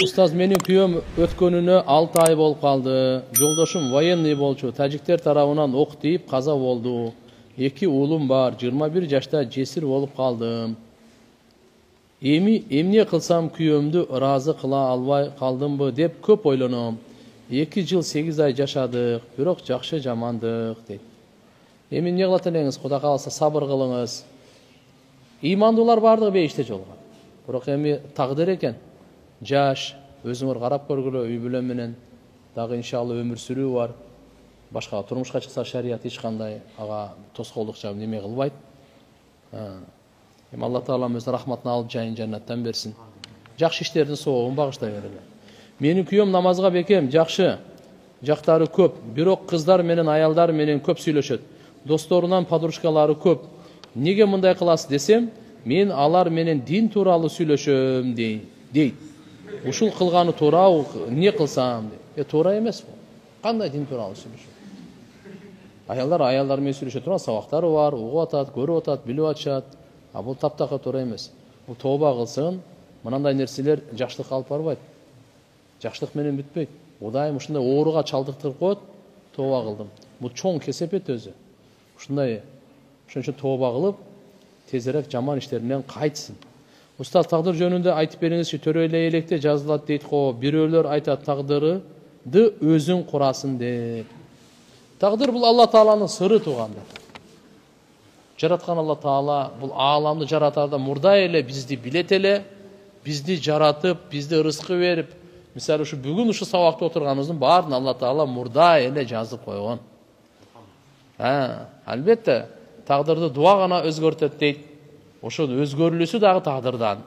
Устаз, менин күйөөм өткөнүнө 6 ай болуп калды. Жолдошум военный болчу. Тажиктер тарабынан ок тийип каза болду. 2 уулум бар. 21 жашта жесир болуп калдым. Эмне кылсам күйөөмдү ыраазы кыла албай калдымбы деп көп ойлоном. 2 жыл 8 ай жашадык, бирок жакшы жамандык дейт. Эми эмне кылат элеңиз? Кудай кааласа сабыр кылыңыз. Имандуулар бардыгы бейиште жолгон. Бирок эми тагдыр экен. Жаш, өзүңөр карап көргүлө, үй бүлө менен дагы иншалла өмүр сүрүү бар. Башка турмушка чыкса шарият эч кандай ага тоскоолдук жагып неме кылбайт. Эми Алла Таалам өз рахматын алып жайын жаннаттан берсин. Жакшы иштердин соогун багыштай бергиле. Менин күйөөм намазга бекем, жакшы. Жактары көп, бирок кыздар менен аялдар менен көп сүйлөшөт. Досторунан подружкалары көп. Неге мындай кыласыз десем, мен алар менен дин тууралуу сүйлөшөм дейт. Ушул кылганы туурабы, эмне кылсам дейт. Туура эмес бул. Кандай дин тууралуу сүйлөшөт? Аялдар менен сүйлөшө турган сабактары бар, угуп атат, көрүп атат, билип атышат. А бул таптакыр туура эмес. Бул тооба кылсын, мынандай нерселер жакшылыкка алып барбайт. Жакшылык менен бүтпөйт. Кудайым ушундай ооруга чалдыктырып коет, тооба кылдым. Бул чоң кесепет өзү. Ушундай ошон үчүн тооба кылып, тезирээк жаман иштеринен кайтсын. Устаз, тагдыр жөнүндө айтып бериңизчи, төрөлөй электе жазылат дейт го. Бирөөлөр айтат тагдырды өзүң курасың деп. Тагдыр бул Алла Тааланын сыры туугандар. Жараткан Алла Таала бул ааламды жаратарда мурда эле бизди билет эле, бизди жаратып, бизди ырыскы берип, мисалы ушу бүгүн ушу сабакта отурганыбыздын баарын Алла Таала мурда эле жазып койгон. Албетте, тагдырды дуа гана өзгөртөт дейт. Ошо өзгөрүлүүсү дагы тагдырдан.